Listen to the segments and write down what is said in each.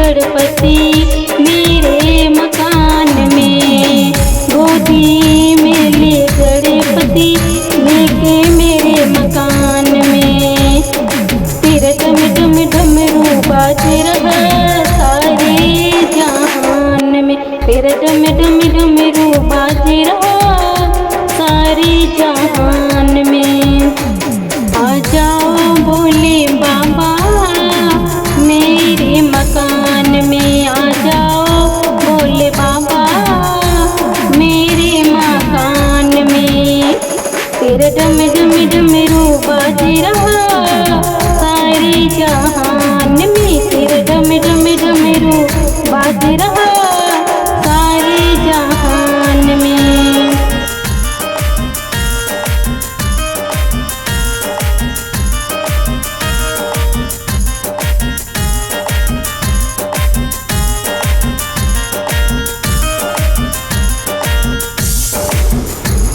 गणपति मेरे मकान में, गोदी में ले गणपति लेके मेरे मकान में। तेरा डम डम डमरू बाज रहा सारे जहान में, तेरा डम डम डमरू बाज रहा सारे जहान में। आ जाओ भोले बाबा मेरे मकान में, आ जाओ भोले बाबा मेरे मकान में। तेरा डम डम डमरू बाज रहा सारे जहान में, तेरा डम डम डमरू बाज रहा सारे जहान में।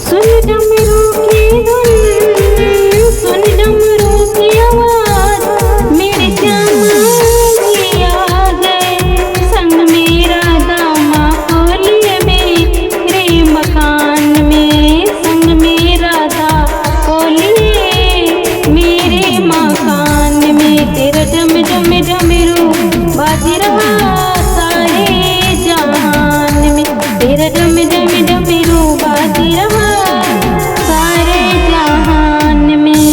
सुन डमरू की धुन, सुन डमरू की आवाज, मेरे श्यामा जी आ गए संग मेरा दामा को लिए मेरे मकान में, संग मेरा दामा को लिए मेरे मकान में। तेरा डम डम डमरू बाज रहा सारे जहान में, तेरा डम डम डमरू बाज रहा सारे जहान में।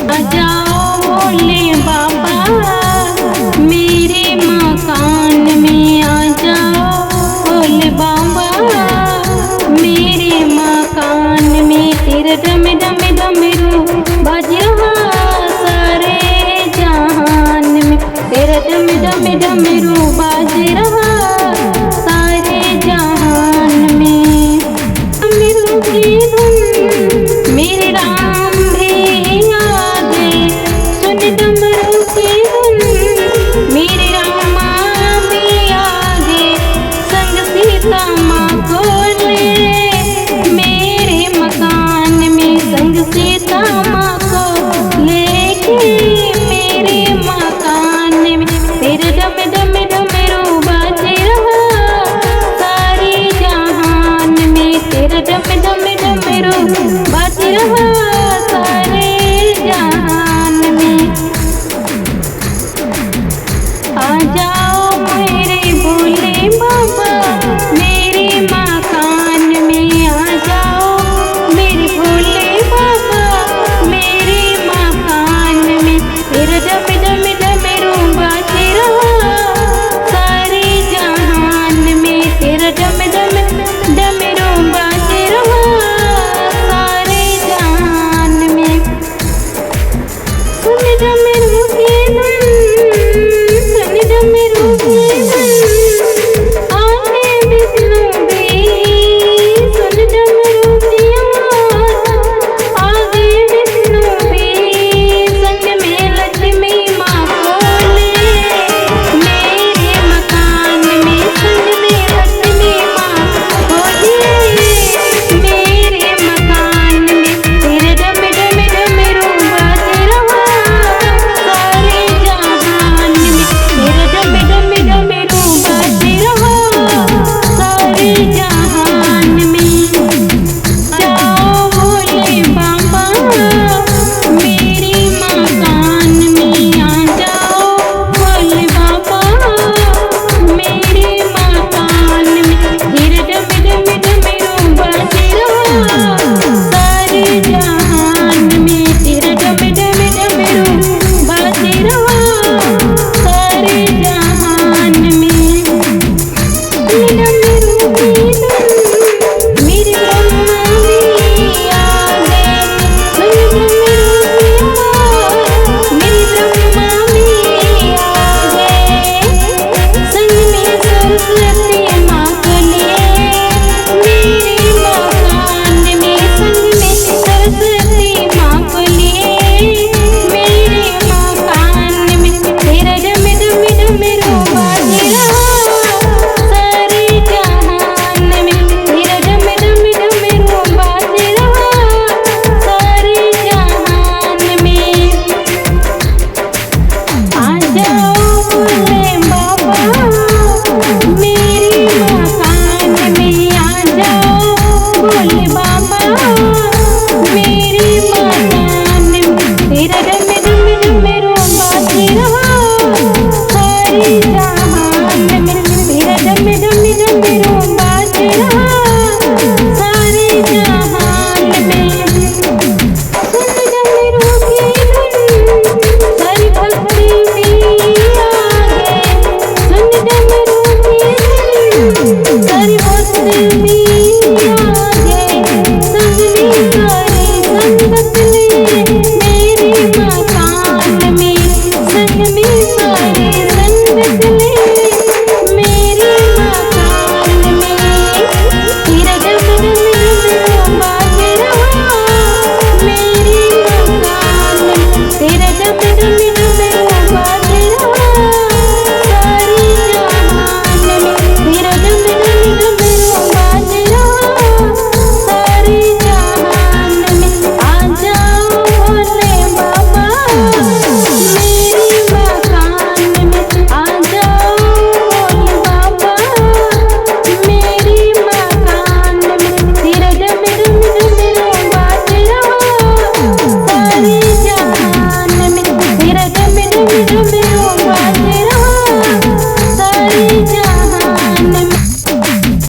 आ जाओ भोले बाबा मेरे मकान में, आ जाओ भोले बाबा मेरे मकान में। तेरा डम डम डमरू बाज रहा सारे जहान में, तेरा डम डम डमरू बाज रहा सारे जहान में। डमरू की धुन मेरे राम भी आ गए, सुन डमरू की धुन मेरे रामा भी आ गए संग सीता माँ को ले मेरे मकान में, संग सीता माँ को लेके मेरे मकान में। तेरे डम डम डमरू बाज रहा सारे जहान में, तेरा डम डम डमरू बाज रहा सारे जहान में। आ जा